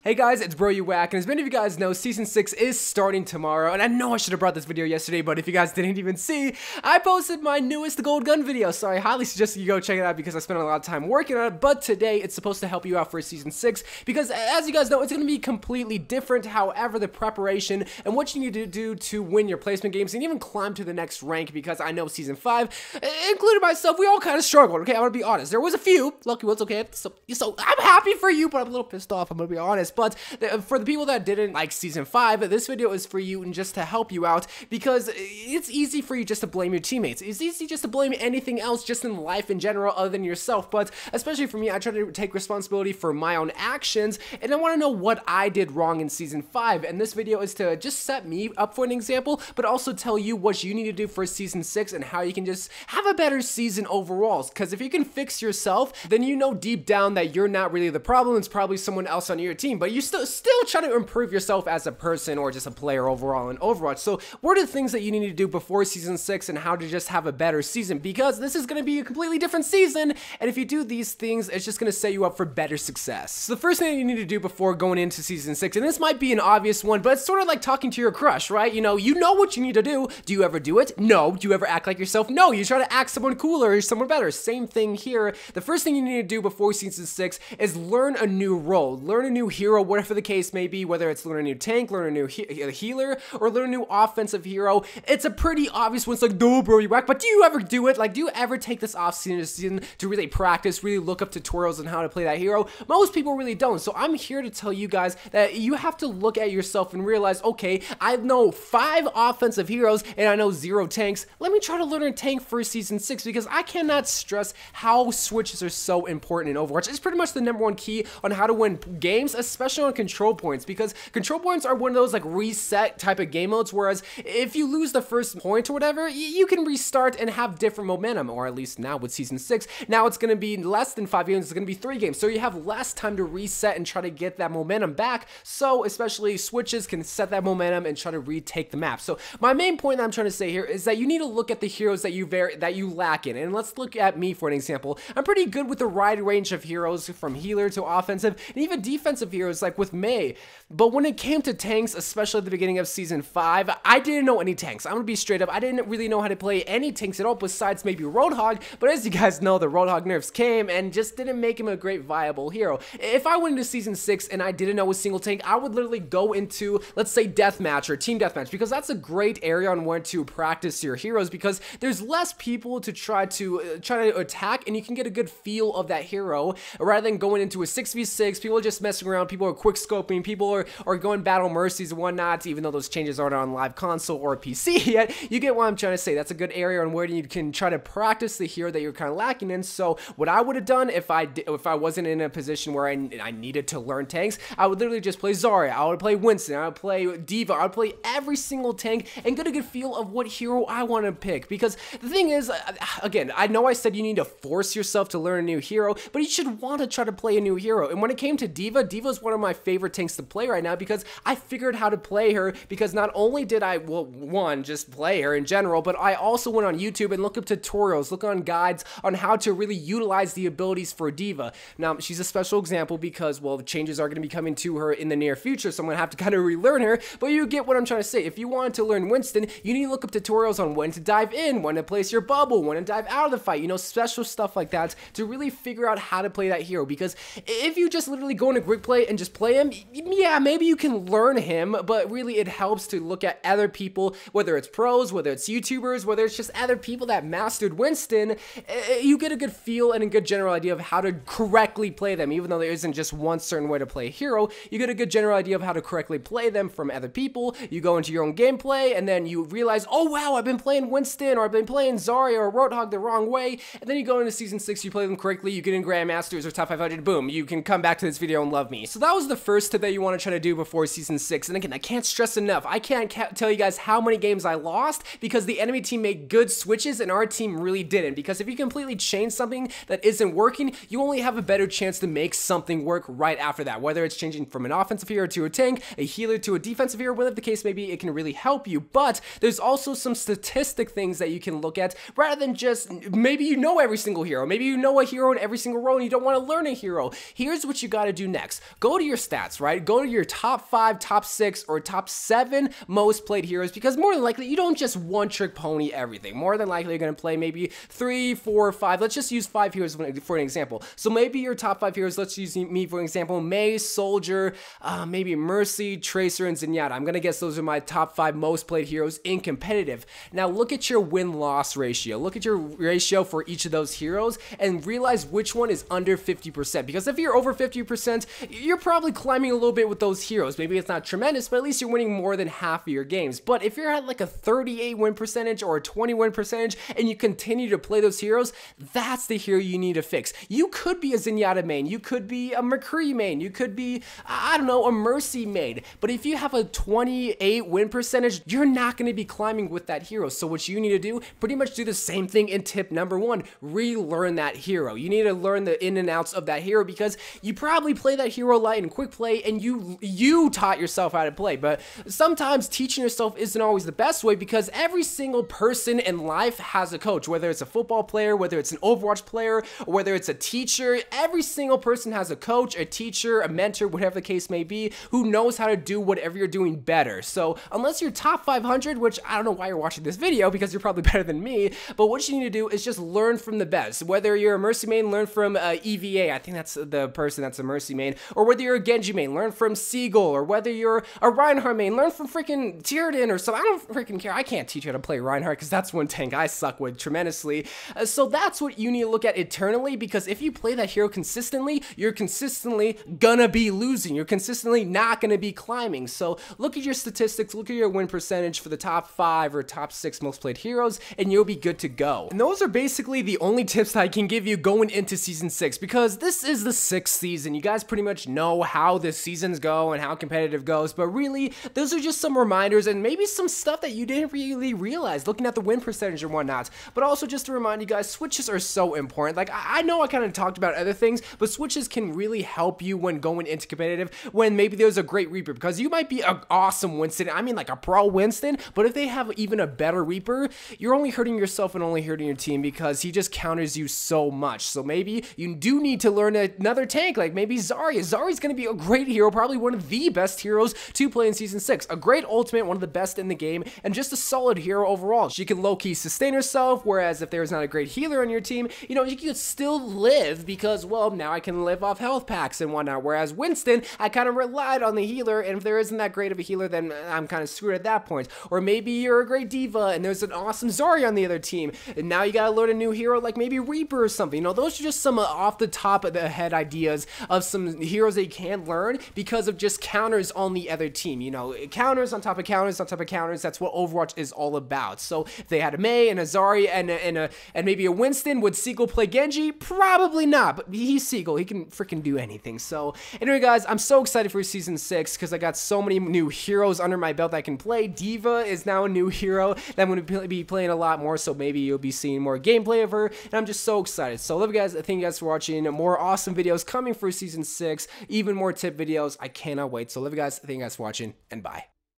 Hey guys, it's Bro You Whack, and as many of you guys know, Season 6 is starting tomorrow, and I know I should have brought this video yesterday, but if you guys didn't even see, I posted my newest gold gun video, so I highly suggest you go check it out because I spent a lot of time working on it, but today it's supposed to help you out for Season 6, because as you guys know, it's going to be completely different. However, the preparation and what you need to do to win your placement games and even climb to the next rank, because I know Season 5, including myself, we all kind of struggled, okay? I'm going to be honest. There was a few lucky ones, okay? So I'm happy for you, but I'm a little pissed off, I'm going to be honest. But for the people that didn't like Season 5, this video is for you and just to help you out, because it's easy for you just to blame your teammates. It's easy just to blame anything else just in life in general other than yourself, but especially for me, I try to take responsibility for my own actions, and I want to know what I did wrong in Season 5, and this video is to just set me up for an example, but also tell you what you need to do for Season 6 and how you can just have a better season overall, because if you can fix yourself, then you know deep down that you're not really the problem, it's probably someone else on your team, but you still trying to improve yourself as a person or just a player overall in Overwatch. So what are the things that you need to do before Season 6 and how to just have a better season, because this is going to be a completely different season, and if you do these things, it's just going to set you up for better success. So the first thing you need to do before going into Season 6, and this might be an obvious one, but it's sort of like talking to your crush, right? You know what you need to do. Do you ever do it? No. Do you ever act like yourself? No. You try to act someone cooler or someone better. Same thing here. The first thing you need to do before Season 6 is learn a new role, learn a new hero, whatever the case may be, whether it's learn a new tank, learn a new healer, or learn a new offensive hero. It's a pretty obvious one. It's like, no, bro, you whack, but do you ever do it? Like, do you ever take this off season to really practice, really look up tutorials on how to play that hero? Most people really don't. So I'm here to tell you guys that you have to look at yourself and realize, okay, I know 5 offensive heroes and I know 0 tanks. Let me try to learn a tank for Season 6, because I cannot stress how switches are so important in Overwatch. It's pretty much the #1 key on how to win games, especially on control points, because control points are one of those like reset type of game modes, whereas if you lose the first point or whatever, you can restart and have different momentum, or at least now with Season 6, now it's going to be less than 5 games, it's going to be 3 games, so you have less time to reset and try to get that momentum back, so especially switches can set that momentum and try to retake the map. So my main point that I'm trying to say here is that you need to look at the heroes that you lack in, and let's look at me for an example. I'm pretty good with the wide range of heroes, from healer to offensive, and even defensive heroes like with Mei, but when it came to tanks, especially at the beginning of Season 5, I didn't know any tanks. I'm gonna be straight up, I didn't really know how to play any tanks at all besides maybe Roadhog, but as you guys know, the Roadhog nerfs came and just didn't make him a great viable hero. If I went into Season 6 and I didn't know a single tank, I would literally go into, let's say, deathmatch or team deathmatch, because that's a great area on where to practice your heroes, because there's less people to try to attack, and you can get a good feel of that hero rather than going into a 6v6. People are just messing around, people are quick scoping, people are going battle mercies and whatnot, even though those changes aren't on live console or PC yet. You get what I'm trying to say. That's a good area on where you can try to practice the hero that you're kind of lacking in. So what I would have done if I wasn't in a position where I needed to learn tanks, I would literally just play Zarya, I would play Winston, I would play Diva, I would play every single tank and get a good feel of what hero I want to pick. Because the thing is, again, I know I said you need to force yourself to learn a new hero, but you should want to try to play a new hero. And when it came to Diva, Diva is one of my favorite tanks to play right now, because I figured how to play her, because not only did I, well, one, just play her in general, but I also went on YouTube and looked up tutorials, look on guides on how to really utilize the abilities for Diva. Now, she's a special example because, well, the changes are going to be coming to her in the near future, so I'm going to have to kind of relearn her, but you get what I'm trying to say. If you wanted to learn Winston, you need to look up tutorials on when to dive in, when to place your bubble, when to dive out of the fight, you know, special stuff like that to really figure out how to play that hero, because if you just literally go into quick play and just play him, yeah, maybe you can learn him, but really it helps to look at other people, whether it's pros, whether it's YouTubers, whether it's just other people that mastered Winston. You get a good feel and a good general idea of how to correctly play them, even though there isn't just one certain way to play a hero. You get a good general idea of how to correctly play them from other people. You go into your own gameplay and then you realize, oh wow, I've been playing Winston, or I've been playing Zarya or Roadhog the wrong way, and then you go into Season 6, you play them correctly, you get in Grandmasters or Top 500, boom, you can come back to this video and love me. So that was the first tip that you want to try to do before Season 6, and again, I can't stress enough, I can't tell you guys how many games I lost because the enemy team made good switches and our team really didn't, because if you completely change something that isn't working, you only have a better chance to make something work right after that, whether it's changing from an offensive hero to a tank, a healer to a defensive hero, whatever the case may be, it can really help you. But there's also some statistic things that you can look at, rather than just, maybe you know every single hero, maybe you know a hero in every single role and you don't want to learn a hero. Here's what you got to do next. Go go to your stats, right? Go to your top 5, top 6, or top 7 most played heroes, because more than likely you don't just one trick pony everything. More than likely you're going to play maybe 3, 4, 5. Let's just use 5 heroes for an example. So maybe your top 5 heroes, let's use me for example, Mei, Soldier, maybe Mercy, Tracer, and Zenyatta. I'm going to guess those are my top 5 most played heroes in competitive. Now look at your win-loss ratio. Look at your ratio for each of those heroes and realize which one is under 50%. Because if you're over 50%, you're probably climbing a little bit with those heroes. Maybe it's not tremendous, but at least you're winning more than half of your games. But if you're at like a 38 win percentage or a 20 win percentage and you continue to play those heroes, that's the hero you need to fix. You could be a Zenyatta main, you could be a McCree main, you could be, I don't know, a Mercy main. But if you have a 28 win percentage, you're not going to be climbing with that hero. So what you need to do, pretty much do the same thing in tip number 1, relearn that hero. You need to learn the in and outs of that hero, because you probably play that hero light in quick play and you taught yourself how to play. But sometimes teaching yourself isn't always the best way, because every single person in life has a coach, whether it's a football player, whether it's an Overwatch player, or whether it's a teacher. Every single person has a coach, a teacher, a mentor, whatever the case may be, who knows how to do whatever you're doing better. So unless you're top 500, which I don't know why you're watching this video, because you're probably better than me, but what you need to do is just learn from the best. Whether you're a Mercy main, learn from EVA, I think that's the person that's a Mercy main, or whether you're a Genji main, learn from Seagull, or whether you're a Reinhardt main, learn from freaking Tyrion or something. I don't freaking care. I can't teach you how to play Reinhardt, because that's one tank I suck with tremendously. So that's what you need to look at eternally, because if you play that hero consistently, you're consistently gonna be losing. You're consistently not gonna be climbing. So look at your statistics, look at your win percentage for the top 5 or top 6 most played heroes, and you'll be good to go. And those are basically the only tips that I can give you going into Season 6, because this is the 6th season. You guys pretty much know how the seasons go and how competitive goes, but really, those are just some reminders and maybe some stuff that you didn't really realize looking at the win percentage and whatnot. But also just to remind you guys, switches are so important. Like, I know I kind of talked about other things, but switches can really help you when going into competitive, when maybe there's a great Reaper, because you might be an awesome Winston, I mean like a pro Winston, but if they have even a better Reaper, you're only hurting yourself and only hurting your team, because he just counters you so much. So maybe you do need to learn another tank, like maybe Zarya. Zarya's going to be a great hero, probably one of the best heroes to play in Season 6. A great ultimate, one of the best in the game, and just a solid hero overall. She can low-key sustain herself, whereas if there's not a great healer on your team, you know, you could still live, because, well, now I can live off health packs and whatnot, whereas Winston, I kind of relied on the healer, and if there isn't that great of a healer, then I'm kind of screwed at that point. Or maybe you're a great diva, and there's an awesome Zarya on the other team, and now you gotta learn a new hero, like maybe Reaper or something. You know, those are just some off the top of the head ideas of some heroes that you can learn because of just counters on the other team. You know, counters on top of counters on top of counters. That's what Overwatch is all about. So if they had a Mei and a Zarya and maybe a Winston, would Seagull play Genji? Probably not, but he's Seagull. He can freaking do anything. So anyway, guys, I'm so excited for Season 6 because I got so many new heroes under my belt that I can play. Diva is now a new hero that I'm going to be playing a lot more, so maybe you'll be seeing more gameplay of her, and I'm just so excited. So love you guys. Thank you guys for watching. More awesome videos coming for Season 6, even more tip videos. I cannot wait. So love you guys. Thank you guys for watching, and bye.